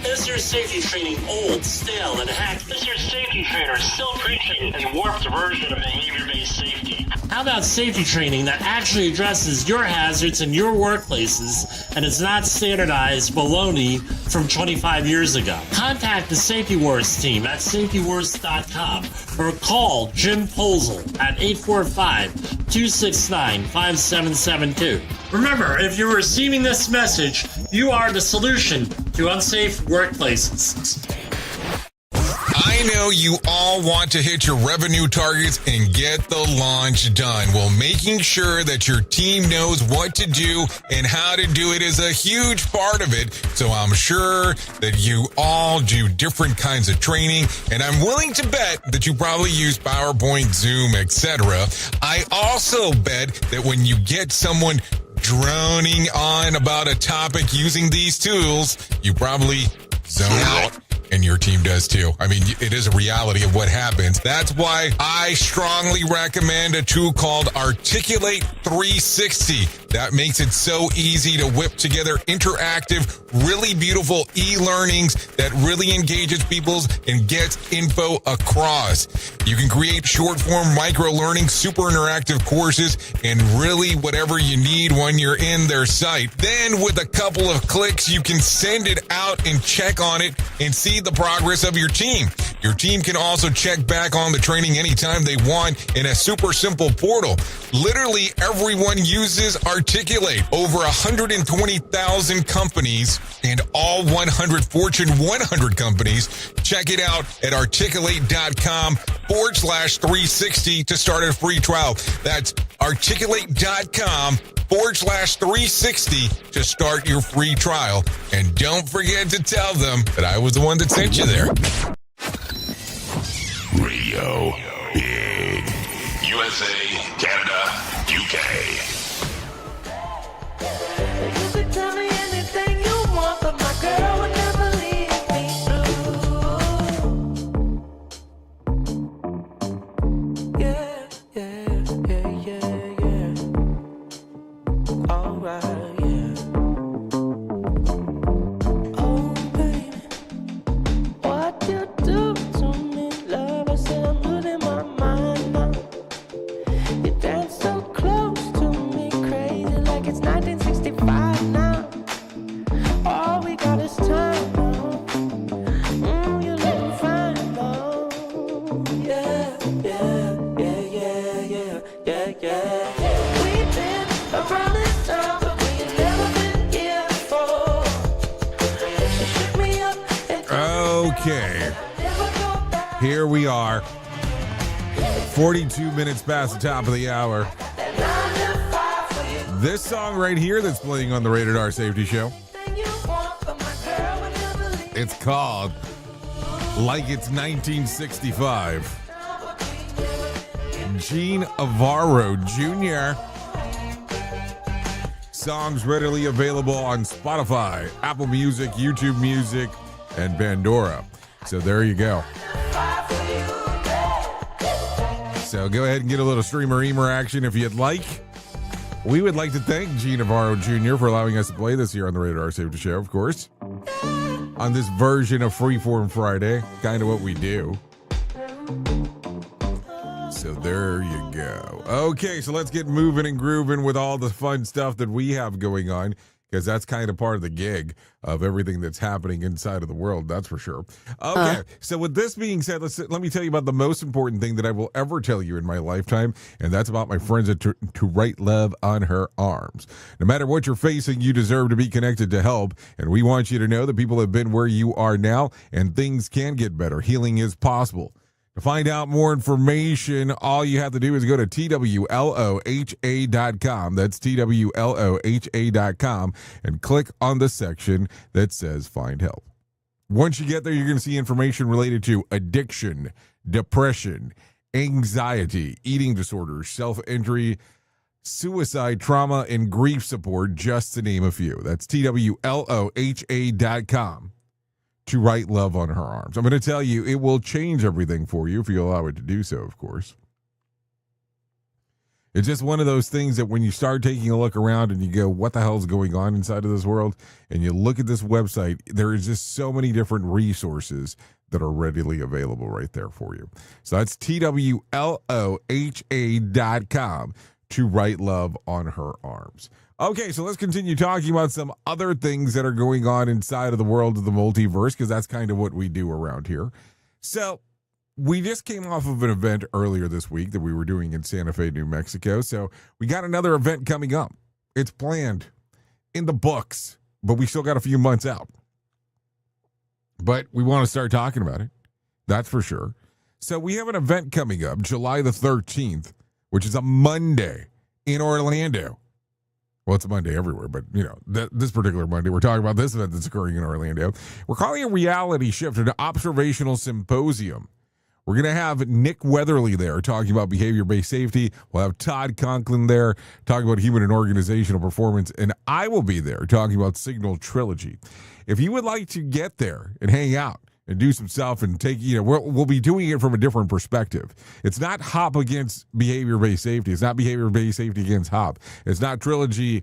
Is your safety training old, stale, and hacked? Is your safety trainer still preaching a warped version of behavior-based safety? How about safety training that actually addresses your hazards in your workplaces and is not standardized baloney from 25 years ago? Contact the Safety Wars team at safetywars.com or call Jim Posel at 845-269-5772. Remember, if you're receiving this message, you are the solution to unsafe workplaces. I know you all want to hit your revenue targets and get the launch done. Well, making sure that your team knows what to do and how to do it is a huge part of it. So I'm sure that you all do different kinds of training, and I'm willing to bet that you probably use PowerPoint, Zoom, etc. I also bet that when you get someone droning on about a topic using these tools, you probably zone out. And your team does too. I mean, it is a reality of what happens. That's why I strongly recommend a tool called Articulate 360. That makes it so easy to whip together interactive, really beautiful e-learnings that really engages people and gets info across. You can create short-form micro-learning, super interactive courses, and really whatever you need when you're in their site. Then with a couple of clicks, you can send it out and check on it and see the progress of your team. Your team can also check back on the training anytime they want in a super simple portal. Literally everyone uses Articulate. Over 120,000 companies and all 100 Fortune 100 companies. Check it out at articulate.com/360 to start a free trial. That's articulate.com/360 to start your free trial. And don't forget to tell them that I was the one that sent you there. Radio Big. USA, Canada, UK. You could tell me anything you want, but my girl would never leave me blue. Yeah, yeah, yeah, yeah, yeah. All right, yeah. Oh, baby, what you do to me, love? I said I'm losing my mind now. You dance so close to me, crazy like it's 1965 now. All we got is time now. You're looking fine now. Yeah, yeah, yeah, yeah, yeah, yeah, yeah. We've been around this town, but we ain't never been here before. She shook me up and Okay. Here we are. 42 minutes past the top of the hour. This song right here that's playing on the Rated R Safety Show, it's called Like It's 1965. Gene Avaro Jr. Songs readily available on Spotify, Apple Music, YouTube Music, and Pandora. So there you go. So go ahead and get a little streamer-eamer action if you'd like. We would like to thank Gene Avaro Jr. for allowing us to play this here on the Rated R Safety Show, of course. On this version of Freeform Friday, kind of what we do. So there you go. Okay, so let's get moving and grooving with all the fun stuff that we have going on, because that's kind of part of the gig of everything that's happening inside of the world, that's for sure. Okay, so with this being said, let me tell you about the most important thing that I will ever tell you in my lifetime, and that's about my friends at To Write Love on Her Arms. No matter what you're facing, you deserve to be connected to help, and we want you to know that people have been where you are now, and things can get better. Healing is possible. To find out more information, all you have to do is go to TWLOHA.com. That's TWLOHA.com and click on the section that says Find Help. Once you get there, you're going to see information related to addiction, depression, anxiety, eating disorders, self-injury, suicide, trauma, and grief support, just to name a few. That's TWLOHA.com. To Write Love on Her Arms. I'm going to tell you, it will change everything for you if you allow it to do so, of course. It's just one of those things that when you start taking a look around and you go, what the hell is going on inside of this world? And you look at this website, there is just so many different resources that are readily available right there for you. So that's TWLOHA.com to write love on her arms. Okay, so let's continue talking about some other things that are going on inside of the world of the multiverse, because that's kind of what we do around here. So we just came off of an event earlier this week that we were doing in Santa Fe, New Mexico. So we got another event coming up. It's planned in the books, but we still got a few months out. But we want to start talking about it. That's for sure. So we have an event coming up July the 13th, which is a Monday in Orlando. Well, it's a Monday everywhere, but, this particular Monday, we're talking about this event that's occurring in Orlando. We're calling it Reality Shift, an observational symposium. We're going to have Nick Weatherly there talking about behavior-based safety. We'll have Todd Conklin there talking about human and organizational performance. And I will be there talking about Signal Trilogy. If you would like to get there and hang out and do some stuff and take, we'll be doing it from a different perspective. It's not HOP against behavior-based safety. It's not behavior-based safety against HOP. It's not trilogy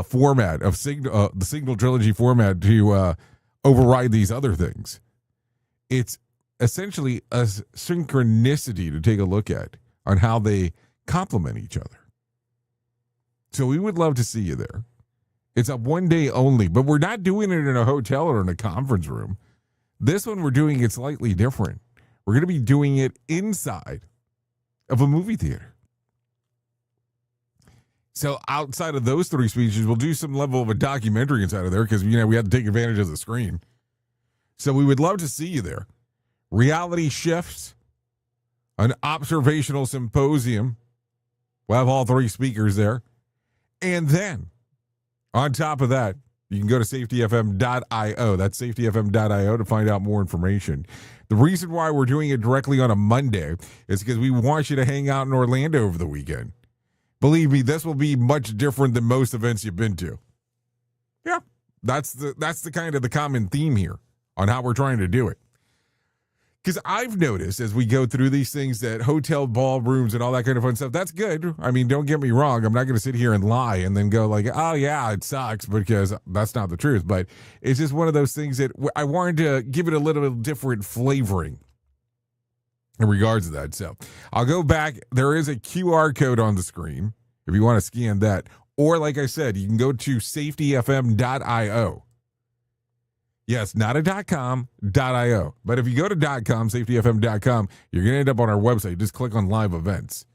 format of the Signal Trilogy format to override these other things. It's essentially a synchronicity to take a look at on how they complement each other. So we would love to see you there. It's a one day only, but we're not doing it in a hotel or in a conference room. This one, we're doing it slightly different. We're going to be doing it inside of a movie theater. So outside of those three speeches, we'll do some level of a documentary inside of there because, we had to take advantage of the screen. So we would love to see you there. Reality Shifts, an observational symposium. We'll have all three speakers there. And then, on top of that, you can go to safetyfm.io. That's safetyfm.io to find out more information. The reason why we're doing it directly on a Monday is because we want you to hang out in Orlando over the weekend. Believe me, this will be much different than most events you've been to. Yeah, that's the kind of the common theme here on how we're trying to do it. Because I've noticed as we go through these things that hotel ballrooms and all that kind of fun stuff, that's good. I mean, don't get me wrong. I'm not going to sit here and lie and then go like, oh, yeah, it sucks, because that's not the truth. But it's just one of those things that I wanted to give it a little different flavoring in regards to that. So I'll go back. There is a QR code on the screen if you want to scan that. Or like I said, you can go to safetyfm.io. Yes, not a .com, .io. But if you go to .com, safetyfm.com, you're going to end up on our website. Just click on live events.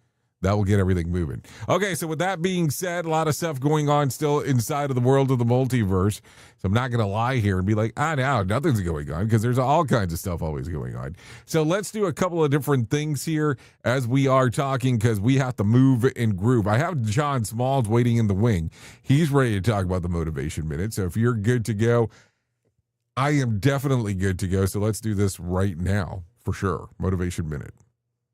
That will get everything moving. Okay, so with that being said, a lot of stuff going on still inside of the world of the multiverse. So I'm not going to lie here and be like, no, nothing's going on, because there's all kinds of stuff always going on. So let's do a couple of different things here as we are talking, because we have to move and groove. I have John Smalls waiting in the wing. He's ready to talk about the Motivation Minute. So if you're good to go, I am definitely good to go, so let's do this right now, for sure. Motivation Minute.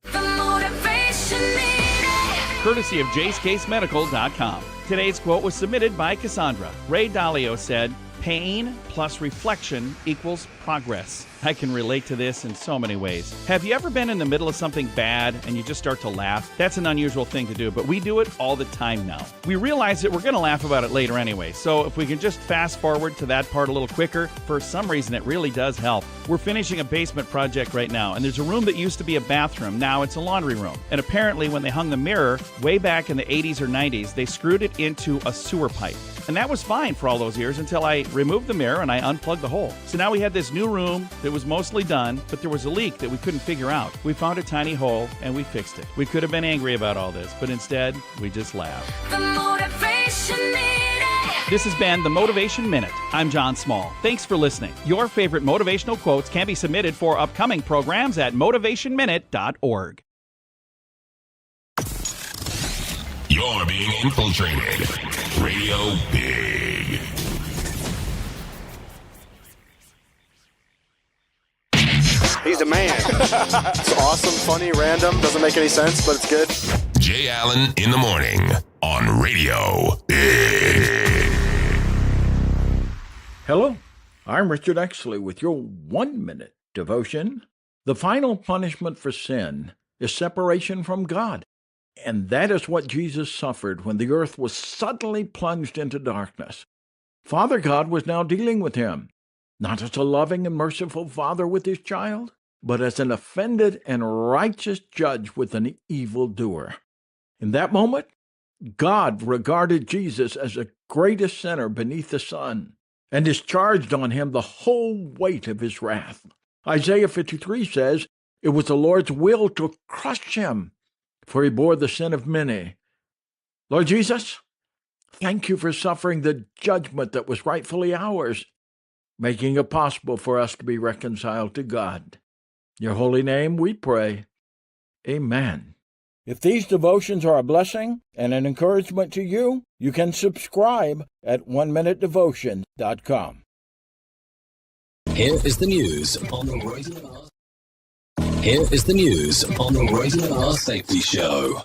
The Motivation Minute. Courtesy of JaceCaseMedical.com. Today's quote was submitted by Cassandra. Ray Dalio said, "Pain plus reflection equals progress." I can relate to this in so many ways. Have you ever been in the middle of something bad and you just start to laugh? That's an unusual thing to do, but we do it all the time now. We realize that we're going to laugh about it later anyway, so if we can just fast forward to that part a little quicker, for some reason it really does help. We're finishing a basement project right now, and there's a room that used to be a bathroom. Now it's a laundry room. And apparently when they hung the mirror, way back in the 80s or 90s, they screwed it into a sewer pipe. And that was fine for all those years until I removed the mirror and I unplugged the hole. So now we had this new room that was mostly done, but there was a leak that we couldn't figure out. We found a tiny hole and we fixed it. We could have been angry about all this, but instead, we just laughed. The Motivation Minute. This has been the Motivation Minute. I'm John Small. Thanks for listening. Your favorite motivational quotes can be submitted for upcoming programs at motivationminute.org. You're being infiltrated. Radio Big. He's the man. It's awesome, funny, random, doesn't make any sense, but it's good. Jay Allen in the morning on Radio Big. Hello, I'm Richard Exley with your 1-minute devotion. The final punishment for sin is separation from God. And that is what Jesus suffered when the earth was suddenly plunged into darkness. Father God was now dealing with him, not as a loving and merciful father with his child, but as an offended and righteous judge with an evildoer. In that moment, God regarded Jesus as the greatest sinner beneath the sun and discharged on him the whole weight of his wrath. Isaiah 53 says, it was the Lord's will to crush him, for he bore the sin of many. Lord Jesus, thank you for suffering the judgment that was rightfully ours, making it possible for us to be reconciled to God. In your holy name we pray. Amen. If these devotions are a blessing and an encouragement to you, you can subscribe at oneminutedevotion.com. Here is the news on the Rated R Safety Show.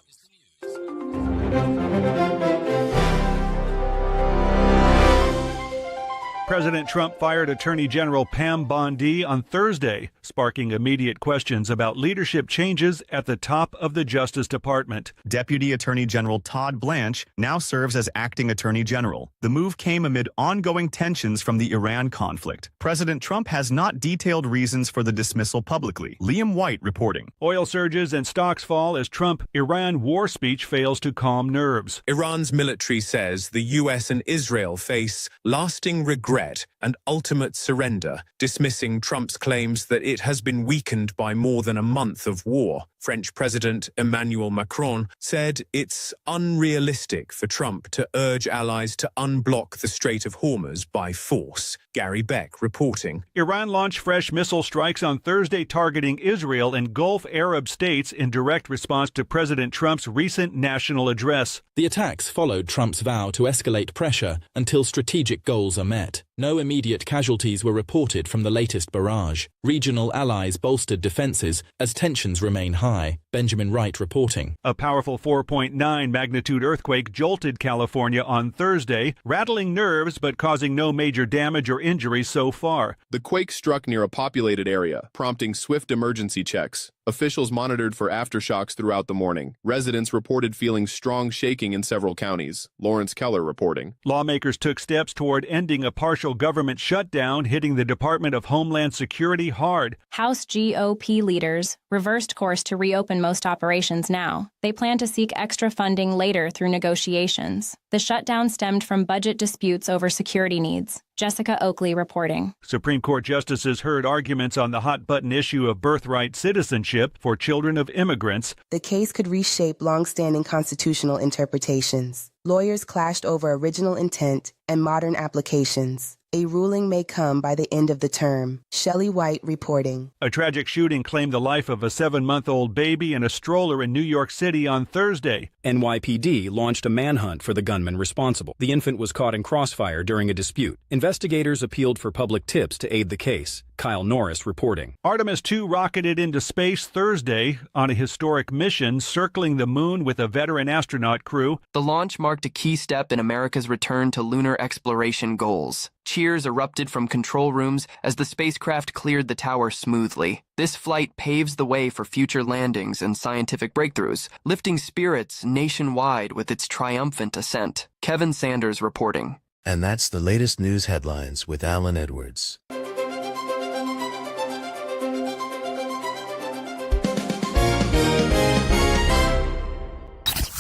President Trump fired Attorney General Pam Bondi on Thursday, sparking immediate questions about leadership changes at the top of the Justice Department. Deputy Attorney General Todd Blanche now serves as acting Attorney General. The move came amid ongoing tensions from the Iran conflict. President Trump has not detailed reasons for the dismissal publicly. Liam White reporting. Oil surges and stocks fall as Trump-Iran war speech fails to calm nerves. Iran's military says the U.S. and Israel face lasting regret and ultimate surrender, dismissing Trump's claims that it has been weakened by more than a month of war. French President Emmanuel Macron said it's unrealistic for Trump to urge allies to unblock the Strait of Hormuz by force. Gary Beck reporting. Iran launched fresh missile strikes on Thursday targeting Israel and Gulf Arab states in direct response to President Trump's recent national address. The attacks followed Trump's vow to escalate pressure until strategic goals are met. No immediate casualties were reported from the latest barrage. Regional allies bolstered defenses as tensions remain high. Benjamin Wright reporting. A powerful 4.9 magnitude earthquake jolted California on Thursday, rattling nerves but causing no major damage or injury so far. The quake struck near a populated area, prompting swift emergency checks. Officials monitored for aftershocks throughout the morning. Residents reported feeling strong shaking in several counties. Lawrence Keller reporting. Lawmakers took steps toward ending a partial government shutdown, hitting the Department of Homeland Security hard. House GOP leaders reversed course to reopen most operations now. They plan to seek extra funding later through negotiations. The shutdown stemmed from budget disputes over security needs. Jessica Oakley reporting. Supreme Court justices heard arguments on the hot-button issue of birthright citizenship for children of immigrants. The case could reshape long-standing constitutional interpretations. Lawyers clashed over original intent and modern applications. A ruling may come by the end of the term. Shelley White reporting. A tragic shooting claimed the life of a 7-month-old baby in a stroller in New York City on Thursday. NYPD launched a manhunt for the gunman responsible. The infant was caught in crossfire during a dispute. Investigators appealed for public tips to aid the case. Kyle Norris reporting. Artemis 2 rocketed into space Thursday on a historic mission circling the moon with a veteran astronaut crew. The launch marked a key step in America's return to lunar exploration goals. Cheers erupted from control rooms as the spacecraft cleared the tower smoothly. This flight paves the way for future landings and scientific breakthroughs, lifting spirits nationwide with its triumphant ascent. Kevin Sanders reporting. And that's the latest news headlines with Alan Edwards.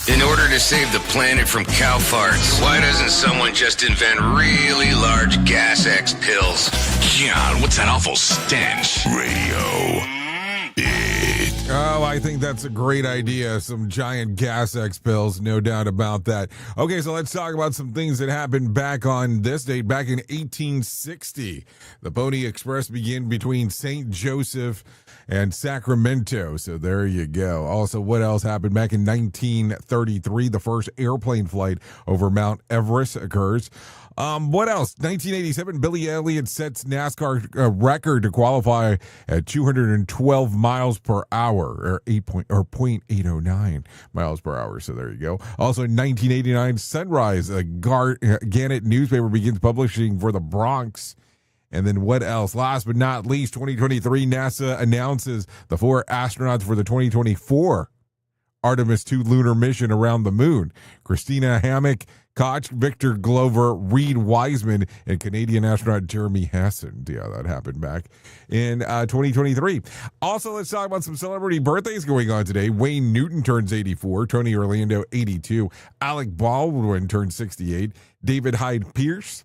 In order to save the planet from cow farts, why doesn't someone just invent really large gas X pills? God, what's that awful stench? Radio. Oh, I think that's a great idea. Some giant gas X pills, no doubt about that. Okay, so let's talk about some things that happened back on this date. Back in 1860, the Pony Express began between St. Joseph and Sacramento. So there you go. Also, what else happened? Back in 1933, the first airplane flight over Mount Everest occurs. What else? 1987, Billy Elliott sets NASCAR record to qualify at 212 miles per hour, or 0.809 miles per hour. So there you go. Also, in 1989, Sunrise, a Gannett newspaper begins publishing for the Bronx. And then what else? Last but not least, 2023, NASA announces the 4 astronauts for the 2024 Artemis 2 lunar mission around the moon. Christina Hammock, Koch, Victor Glover, Reed Wiseman, and Canadian astronaut Jeremy Hassan. Yeah, that happened back in 2023. Also, let's talk about some celebrity birthdays going on today. Wayne Newton turns 84, Tony Orlando 82, Alec Baldwin turns 68, David Hyde Pierce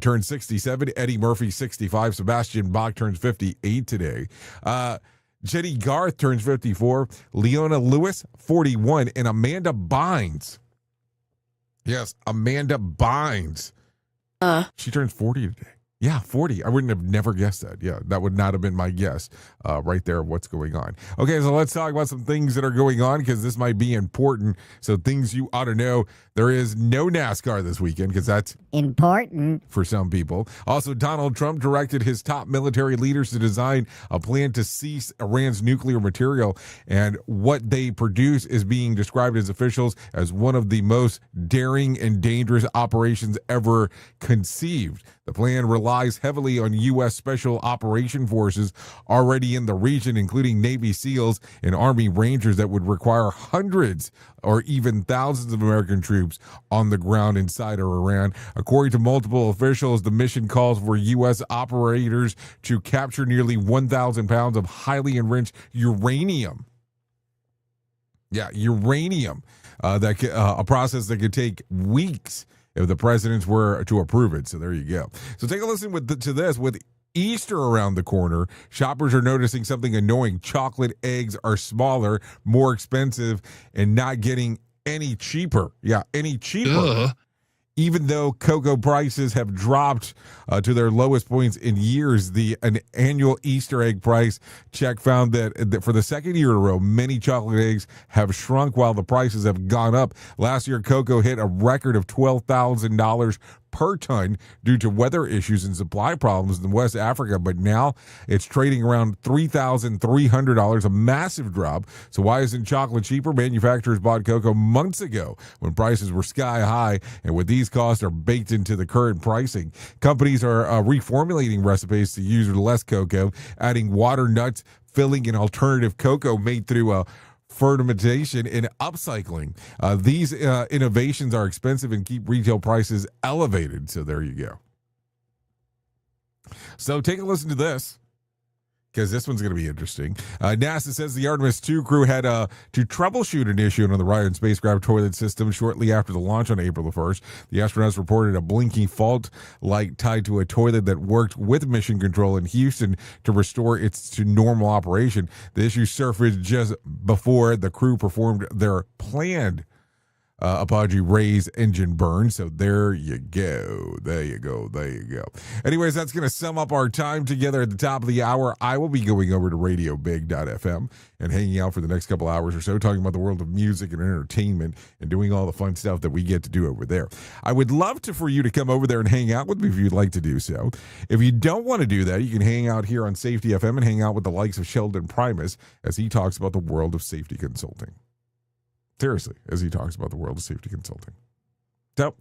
turns 67, Eddie Murphy 65, Sebastian Bach turns 58 today. Jenny Garth turns 54, Leona Lewis 41, and Amanda Bynes. Yes, Amanda Bynes. She turns 40 today. Yeah, 40. I wouldn't have never guessed that. Yeah, that would not have been my guess right there of what's going on. Okay, so let's talk about some things that are going on because this might be important. So things you ought to know. There is no NASCAR this weekend because that's important for some people. Also, Donald Trump directed his top military leaders to design a plan to cease Iran's nuclear material. And what they produce is being described as officials as one of the most daring and dangerous operations ever conceived. The plan relies heavily on U.S. Special Operation Forces already in the region, including Navy SEALs and Army Rangers that would require hundreds or even thousands of American troops on the ground inside of Iran. According to multiple officials, the mission calls for U.S. operators to capture nearly 1,000 pounds of highly enriched uranium. Yeah, uranium, a process that could take weeks if the presidents were to approve it. So there you go. So take a listen to this. With Easter around the corner, shoppers are noticing something annoying. Chocolate eggs are smaller, more expensive, and not getting any cheaper. Yeah, any cheaper. Even though cocoa prices have dropped to their lowest points in years, an annual Easter egg price check found that for the second year in a row, many chocolate eggs have shrunk while the prices have gone up. Last year, cocoa hit a record of $12,000 per ton due to weather issues and supply problems in West Africa, but now it's trading around $3,300, a massive drop. So why isn't chocolate cheaper? Manufacturers bought cocoa months ago when prices were sky high, and with these costs are baked into the current pricing. Companies are reformulating recipes to use less cocoa, adding water, nuts, filling, and alternative cocoa made through fermentation and upcycling. These innovations are expensive and keep retail prices elevated. So there you go. So take a listen to this, because this one's going to be interesting. NASA says the Artemis 2 crew had to troubleshoot an issue on the Orion spacecraft toilet system shortly after the launch on April the 1st. The astronauts reported a blinking fault light tied to a toilet that worked with mission control in Houston to restore its to normal operation. The issue surfaced just before the crew performed their planned Apogee raise engine burn. So there you go. There you go. There you go. Anyways, that's going to sum up our time together at the top of the hour. I will be going over to radiobig.fm and hanging out for the next couple hours or so, talking about the world of music and entertainment and doing all the fun stuff that we get to do over there. I would love for you to come over there and hang out with me if you'd like to do so. If you don't want to do that, you can hang out here on Safety FM and hang out with the likes of Sheldon Primus as he talks about the world of safety consulting. Seriously, as he talks about the world of safety consulting. So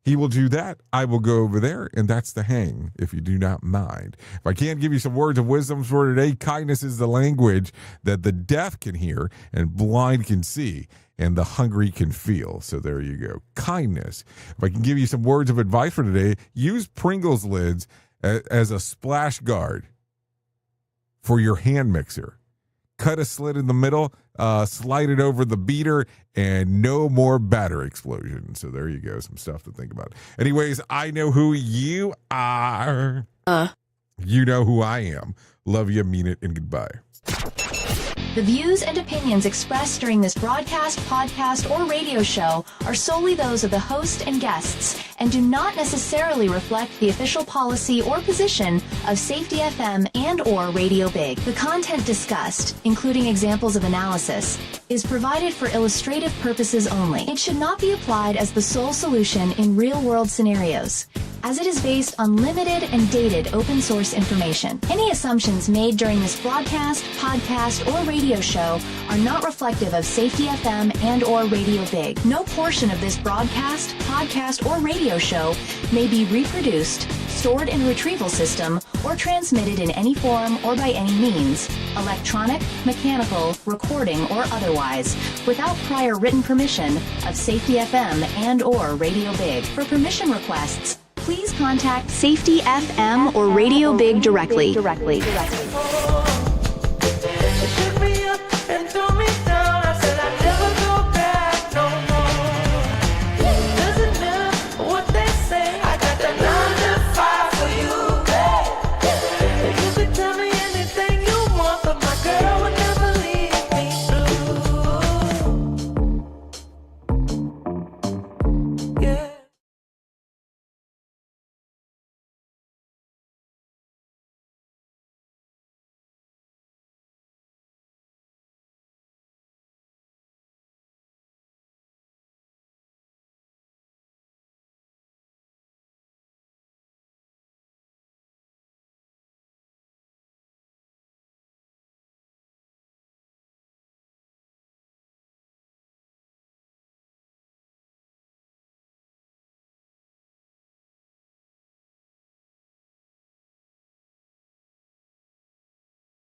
he will do that. I will go over there, and that's the hang, if you do not mind. If I can't give you some words of wisdom for today, kindness is the language that the deaf can hear and blind can see and the hungry can feel. So there you go. Kindness. If I can give you some words of advice for today, use Pringles lids as a splash guard for your hand mixer. Cut a slit in the middle, slide it over the beater, and no more batter explosion. So there you go, some stuff to think about. Anyways, I know who you are. You know who I am. Love you, mean it, and goodbye. The views and opinions expressed during this broadcast, podcast, or radio show are solely those of the host and guests and do not necessarily reflect the official policy or position of Safety FM and or Radio Big. The content discussed, including examples of analysis, is provided for illustrative purposes only. It should not be applied as the sole solution in real-world scenarios. as it is based on limited and dated open source information. Any assumptions made during this broadcast, podcast, or radio show are not reflective of Safety FM and or Radio Big. No portion of this broadcast, podcast, or radio show may be reproduced, stored in a retrieval system, or transmitted in any form or by any means, electronic, mechanical, recording, or otherwise, without prior written permission of Safety FM and or Radio Big. For permission requests, please contact Safety FM or Radio Big directly.